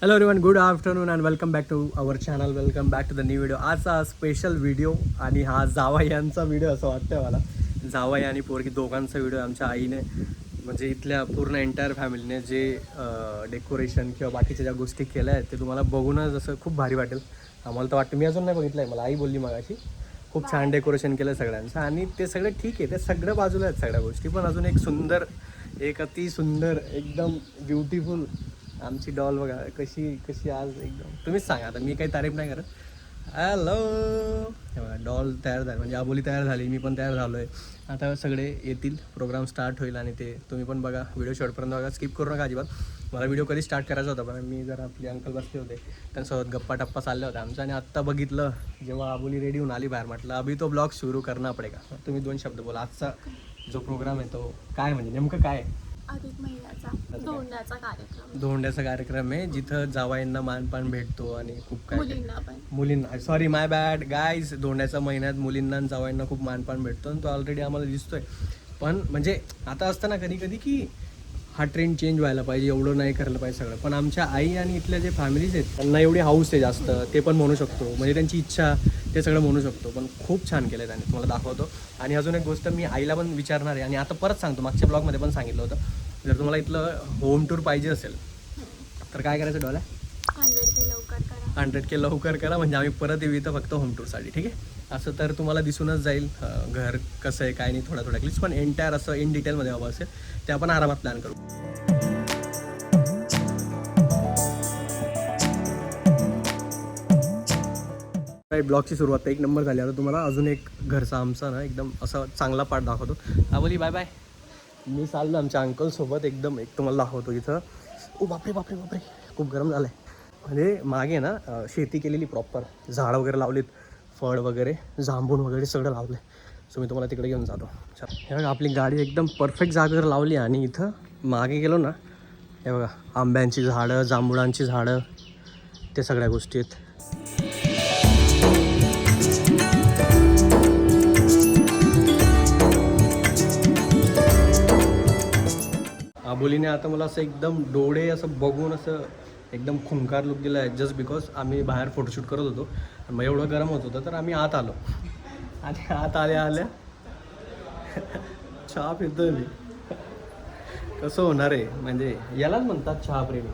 Hello everyone, good afternoon and welcome back to our channel. Welcome back to the new video. आजचा special video आणि हा जावाई यांचा video असं वाटतं मला. जावाई आणि पोरगी दोघांचा व्हिडिओ आमच्या आईने म्हणजे इथल्या पूर्ण एंटायर फॅमिलीने जे डेकोरेशन किंवा बाकीच्या ज्या गोष्टी केल्या आहेत ते तुम्हाला बघूनच असं खूप भारी वाटेल. आम्हाला तर वाटतं, मी अजून नाही बघितलं आहे, मला आई बोलली मगाशी खूप छान डेकोरेशन केलं सगळ्यांचं. आणि ते सगळं ठीक आहे, ते सगळं बाजूला आहेत सगळ्या गोष्टी, पण अजून एक सुंदर, एक अति सुंदर एकदम ब्युटिफुल आमची डॉल बघा कशी कशी आज एकदम. तुम्हीच सांगा आता, मी काही तारीफ नाही करत. हॅलो, हे बघा डॉल तयार झाली, म्हणजे आबोली तयार झाली, मी पण तयार झालो आहे. आता सगळे येतील, प्रोग्राम स्टार्ट होईल आणि ते तुम्ही पण बघा, व्हिडिओ शेवटपर्यंत बघा, स्किप करू नका अजिबात. मला व्हिडिओ कधी स्टार्ट करायचा होता, पण मी जरा आपले अंकल बसले होते, त्यांच्यासोबत गप्पा टप्पा चालल्या होत्या आमच्या. आणि आत्ता बघितलं जेव्हा आबोली रेडी होऊन आली बाहेर, म्हटलं अभि तो ब्लॉग सुरू करना पडेगा. तुम्ही दोन शब्द बोला, आजचा जो प्रोग्राम आहे तो काय, म्हणजे नेमकं काय आहे? अधिक महिन्याचा धोंड्याचा कार्यक्रम. धोंड्याचा कार्यक्रम आहे जिथं जावाईंना मानपान भेटतो आणि खूप काय मुलींना सॉरी माय बॅड गाईज. धोंड्याच्या महिन्यात मुलींना आणि जावाईंना खूप मानपान भेटतो आणि तो ऑलरेडी आम्हाला दिसतोय. पण म्हणजे आता असतं ना कधी कधी की हा ट्रेंड चेंज व्हायला पाहिजे, एवढं नाही करायला पाहिजे सगळं. पण आमच्या आई आणि इथल्या जे फॅमिलीज आहेत त्यांना एवढी हाऊस आहे जास्त, ते पण म्हणू शकतो, म्हणजे त्यांची इच्छा ते सगळं म्हणू शकतो. पण खूप छान केलं त्यांनी, तुम्हाला दाखवतो. आणि अजून एक गोष्ट मी आईला पण विचारणार आहे, आणि आता परत सांगतो, मागच्या ब्लॉगमध्ये पण सांगितलं होतं, जर तुम्हाला इथलं होम टूर पाहिजे असेल तर काय करायचं डॉल आहे, 100K लवकर करा. 100K लवकर करा, म्हणजे आम्ही परत येऊ इथं फक्त होम टूरसाठी. ठीक आहे, असं तर तुम्हाला दिसूनच जाईल घर कसं आहे काय नाही, थोड्या क्लिप्स, पण एंटायर असं इन डिटेलमध्ये हवं असेल ते आपण आरामात प्लॅन करू. ब्लॉगची सुरुवात एक नंबर झाली. आता तुम्हाला अजून एक घरचा आमचा ना एकदम असा चांगला पार्ट दाखवतो. बोली बाय बाय. मी चाललो आमच्या अंकलसोबत, एकदम एक तुम्हाला दाखवतो इथं. ओ बापरे बापरे बापरे, खूप गरम झालं आहे. म्हणजे मागे ना शेती केलेली प्रॉपर, झाडं वगैरे लावलीत, फळ वगैरे, जांभूण वगैरे सगळं लावलं आहे. सो मी तुम्हाला तिकडे घेऊन जातो. हे बघा आपली गाडी एकदम परफेक्ट जागेवर लावली. आणि इथं मागे गेलो ना, हे बघा आंब्यांची झाडं, जांभुळांची झाडं, ते सगळ्या गोष्टी आहेत. आबोलीने आता मला असं एकदम डोळे असं बघून असं एकदम खुंकार लुक दिला आहे, जस्ट बिकॉज आम्ही बाहेर फोटोशूट करत होतो. मग एवढं गरम होत होतं तर आम्ही आत आलो. आणि आत आल्या चहा पितोय मी. कसं होणार आहे, म्हणजे यालाच म्हणतात चहाप्रेमी.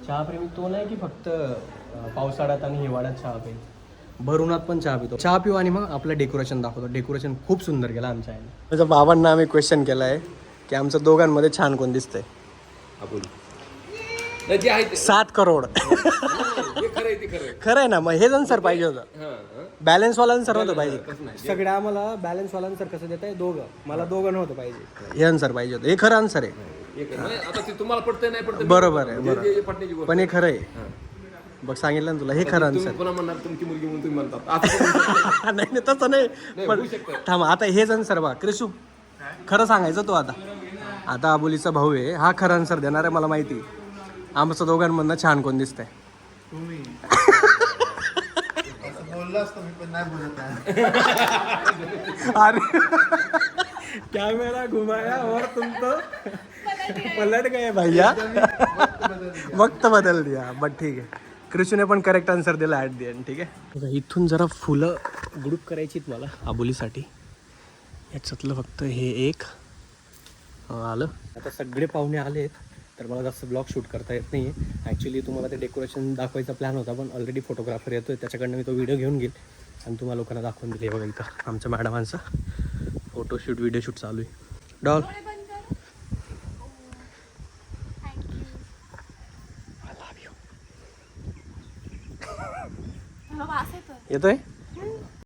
चहाप्रेमी तो नाही की फक्त पावसाळ्यात आणि हिवाळ्यात चहा पितो, भरूनात पण चहा पितो. चहा पिऊ आणि मग आपलं डेकोरेशन दाखवतो. डेकोरेशन खूप सुंदर केलं आमच्या आईने. त्याच्या बाबांना आम्ही क्वेश्चन केला आहे की आमच्या दोघांमध्ये छान कोण दिसतंय. 7 करोड. खरं आहे ना, मग हे आन्सर पाहिजे होतं, बॅलन्सवाला आन्सर नव्हतं पाहिजे. सगळ्या आम्हाला बॅलन्सवाला आन्सर कसं देत आहे, दोघं, मला दोघं नव्हतं पाहिजे, हे आन्सर पाहिजे होतं. हे खरं आन्सर आहे, तुम्हाला पडतंय नाही पडतं बरोबर आहे, बरोबर, पण हे खरं आहे. बघ सांगितलं ना तुला, हे खरं आन्सर. पुन्हा म्हणणार तुमची मुलगी म्हणून तुम्ही म्हणतात. नाही तसं नाही, पण थांब, आता हेच आन्सर बघा. क्रिशू खरं सांगायचं तो आता आबोलीचा भाऊ आहे, हा खरं आन्सर देणार आहे मला माहिती. आमचं दोघांमधनं छान कोण दिसतंय? अरे कॅमेरा घुमाया और तुम तो पलट गए भैया. वक्त बदल दिया, बट ठीक आहे. कृष्णने पण करेक्ट आन्सर दिला ॲट दी एंड. ठीक आहे, इथून जरा फुलं ग्रुप करायची मला आबोलीसाठी. याच्यातलं फक्त हे एक आलं. आता सगळे पाहुणे आलेत तर मला जास्त ब्लॉग शूट करता येत नाही आहे. ॲक्च्युली तुम्हाला ते डेकोरेशन दाखवायचा प्लॅन होता, पण ऑलरेडी फोटोग्राफर येतो आहे, त्याच्याकडनं मी तो व्हिडिओ घेऊन घेईल आणि तुम्हाला लोकांना दाखवून दिले. बघा इथं आमच्या मॅडमांचा फोटोशूट व्हिडिओ शूट चालू आहे. डॉल येतोय.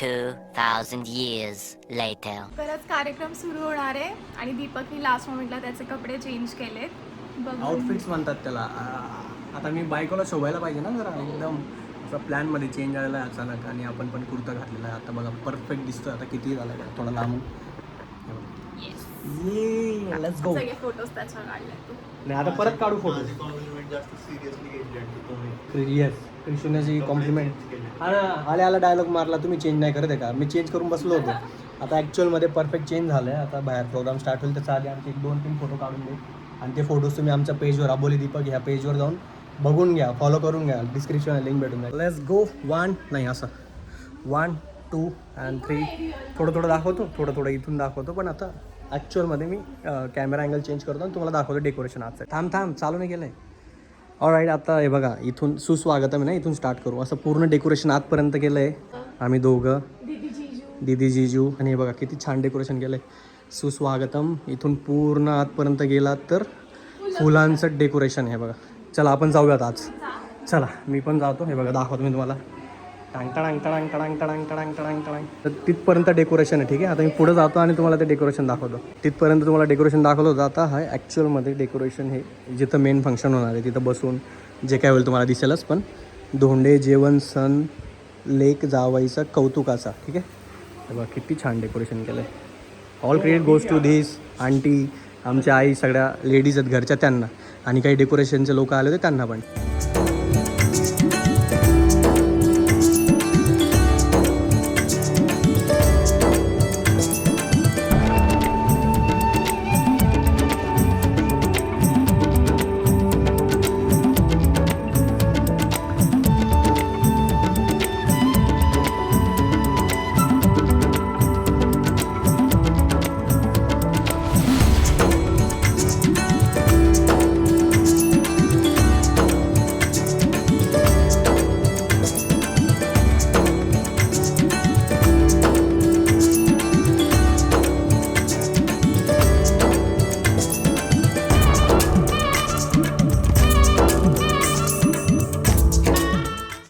2000 years later. परत कार्यक्रम सुरू होणार आहे आणि दीपकनी लास्ट मोमेंटला त्याचे कपडे चेंज केलेत. आउटफिट्स म्हणतात त्याला. आता मी बायकोला शोभायला पाहिजे ना जरा, एकदम असा प्लॅनमध्ये चेंज आलेला आहे अचानक. आणि आपण पण कुर्ता घातलेला आहे. आता बघा परफेक्ट दिसतोय. आता किती झाला आहे, थोडा लांबून. Let's go. सगळे फोटोज त्याच्या काढले. नाही आता परत काढू फोटो. येस, कृष्णाची कॉम्प्लिमेंट. हा ना, आला डायलॉग मारला, तुम्ही चेंज नाही करत आहे का? मी चेंज करून बसलो होतो. आता ॲक्च्युअलमध्ये परफेक्ट चेंज झालं आहे. आता बाहेर प्रोग्राम स्टार्ट होईल त्याच्या आधी आमचे 1-2-3 फोटो काढून देऊ. आणि ते फोटोज तुम्ही आमच्या पेजवर, अबोली दीपक ह्या पेजवर जाऊन बघून घ्या, फॉलो करून घ्या, डिस्क्रिप्शन लिंक भेटून जाईल. Let's go. 1 नाही असं 1 2 and 3 थोडं थोडं दाखवतो, थोडं थोडं इथून दाखवतो. पण आता ॲक्च्युअलमध्ये मी कॅमेरा अँगल चेंज करतो आणि तुम्हाला दाखवतो डेकोरेशन आजचं. थांब चालू नाही केलं आहे. ऑलराईट, आता हे बघा इथून सुस्वागतम आहे ना, इथून स्टार्ट करू. असं पूर्ण डेकोरेशन आतपर्यंत केलं आहे आम्ही दोघं, दीदी जीजू. आणि हे बघा किती छान डेकोरेशन केलं आहे. सुस्वागतम इथून पूर्ण आतपर्यंत गेलात तर फुलांचं डेकोरेशन आहे बघा. चला आपण जाऊयात आज. चला मी पण जातो. हे बघा दाखवतो मी तुम्हाला. टांग टडांग टडांग टडांग टडांग टडांग टडांग टडांग. तर तिथपर्यंत डेकोरेशन आहे. ठीक आहे, आता मी पुढे जातो आणि तुम्हाला ते डेकोरेशन दाखवतो. तिथपर्यंत तुम्हाला डेकोरेशन दाखवलं होतं. आता हा ॲक्च्युअलमध्ये डेकोरेशन हे जिथं मेन फंक्शन होणार आहे तिथं बसून जे काय होईल तुम्हाला दिसेलच. पण धोंडे जेवण सण लेक जावाईचा कौतुकाचा. ठीक आहे, हे बघा किती छान डेकोरेशन केलं आहे. All credit goes to this aunty, आमच्या आई, सगळ्या लेडीज आहेत घरच्या त्यांना, आणि काही डेकोरेशनचे लोक आले होते त्यांना पण.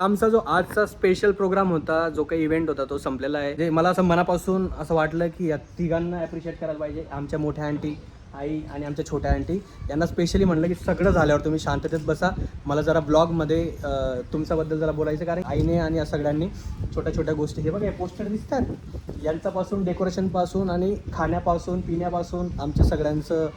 आमचा जो आजचा स्पेशल प्रोग्राम होता, जो काही इव्हेंट होता, तो संपलेला आहे. जे मला असं मनापासून असं वाटलं की या तिघांना ॲप्रिशिएट करायला पाहिजे. आमच्या मोठ्या आंटी, आई आणि आमच्या छोट्या आंटी यांना स्पेशली म्हणलं की सगळं झाल्यावर तुम्ही शांततेत बसा, मला जरा ब्लॉगमध्ये तुमच्याबद्दल जरा बोलायचं. कारण आईने आणि या सगळ्यांनी छोट्या छोट्या गोष्टी, हे बघा हे पोस्टर दिसतात, यांच्यापासून डेकोरेशनपासून आणि खाण्यापासून पिण्यापासून आमच्या सगळ्यांचं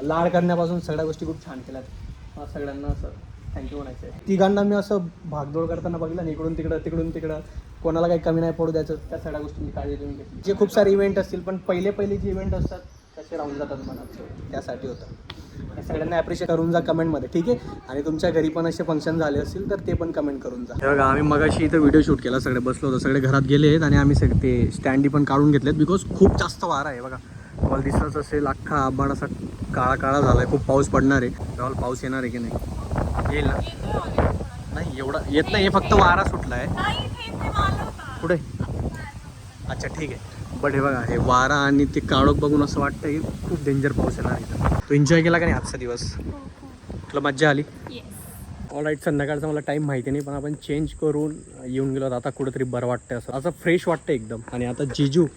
लाड करण्यापासून सगळ्या गोष्टी खूप छान केल्यात. सगळ्यांना असं थँक्यू म्हणायचं आहे. तिघांना मी असं भागदौड करताना बघितलं ना, इकडून तिकडं कोणाला काही कमी नाही पडू द्यायचं, त्या सगळ्या गोष्टींची काळजी तुम्ही घेतली. जे खूप सारे इव्हेंट असतील पण पहिले जे इव्हेंट असतात तसे राहून जातात मनात, त्यासाठी होतं. या सगळ्यांना ॲप्रिशिएट करून जा कमेंटमध्ये. ठीक आहे, आणि तुमच्या घरी पण असे फंक्शन झाले असतील तर ते पण कमेंट करून जा. बघा आम्ही मगाशी इथं व्हिडिओ शूट केला, सगळे बसलो होतो, सगळे घरात गेले आहेत आणि आम्ही ते स्टँडी पण काढून घेतलेत बिकॉज खूप जास्त वारा आहे. बघा तुम्हाला दिसतच असेल, अख्खा आभाळ असा काळा झाला आहे. खूप पाऊस पडणार आहे. तेव्हा पाऊस येणार आहे की नाही, येईल ना? नाही एवढा येत नाही, फक्त वारा सुटला आहे. पुढे अच्छा ठीक आहे. बट हे बघा हे वारा आणि ते काळोख बघून असं वाटतं की खूप डेंजर पाऊस येणार इथं. तो एन्जॉय केला का नाही आजचा दिवस? तुला मज्जा आली? ऑलराईट, संध्याकाळचा मला टाईम माहिती नाही पण आपण चेंज करून येऊन गेलो. आता कुठंतरी बरं वाटतं, असं फ्रेश वाटतं एकदम. आणि आता जिजू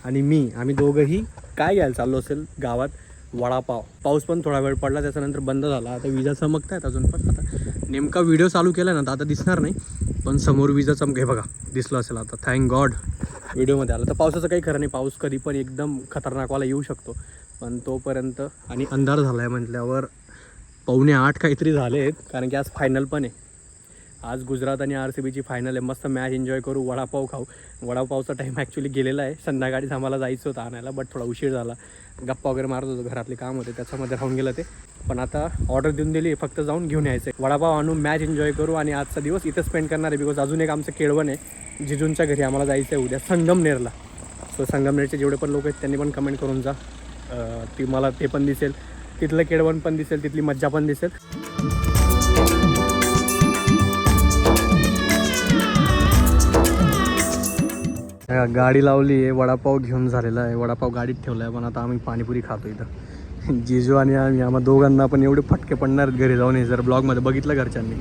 आणि मी आम्ही दोघंही काय घ्यायला चाललो असेल गावात, वडापाव. पाऊस पण थोडा वेळ पडला, त्याच्यानंतर बंद झाला. आता विजा चमकत आहेत अजून पण. आता नेमका व्हिडिओ चालू केला ना तर आता दिसणार नाही, पण समोर विजा चमके बघा दिसलं असेल आता. थँक गॉड व्हिडिओमध्ये आलं. तर पावसाचं काही खरं नाही, पाऊस कधी पण एकदम खतरनाकवाला येऊ शकतो. पण तोपर्यंत आणि अंधार झाला आहे म्हटल्यावर 7:45 काहीतरी झाले आहेत, कारण की आज फायनल पण आहे. आज गुजरात आणि RCBची फायनल आहे. मस्त मॅच एन्जॉय करू, वडापाव खाऊ. वडापावचा टाईम ॲक्च्युली गेलेला आहे, संध्याकाळीच आम्हाला जायचं होतं आणायला, बट थोडा उशीर झाला. गप्पा वगैरे मारत होतो, घरातले काम होते त्याच्यामध्ये राहून गेलं ते. पण आता ऑर्डर देऊन दिली, फक्त जाऊन घेऊन यायचं आहे. वडापाव आणू, मॅच एन्जॉय करू आणि आजचा दिवस इथं स्पेंड करणार आहे. बिकॉज अजून एक आमचं केळवण आहे, जिजूंच्या घरी आम्हाला जायचं आहे उद्या संगमनेरला. सो संगमनेरचे जेवढे पण लोक आहेत त्यांनी पण कमेंट करून जा, ती मला ते पण दिसेल, तिथलं केळवण पण दिसेल, तिथली मज्जा पण दिसेल. गाडी लावली आहे, वडापाव घेऊन झालेला आहे, वडापाव गाडीत ठेवला आहे. पण आता आम्ही पाणीपुरी खातो इथं. जिजू आणि आम्हा दोघांना पण एवढे फटके पडणार घरी जाऊन, हे जर ब्लॉगमध्ये बघितलं घरच्यांनी.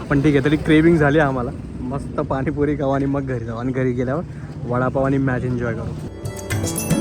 पण ठीक आहे, तरी क्रेविंग झाली आम्हाला. मस्त पाणीपुरी खाऊ आणि मग घरी जाऊ, आणि घरी गेल्यावर वडापाव आणि मॅच एन्जॉय करू.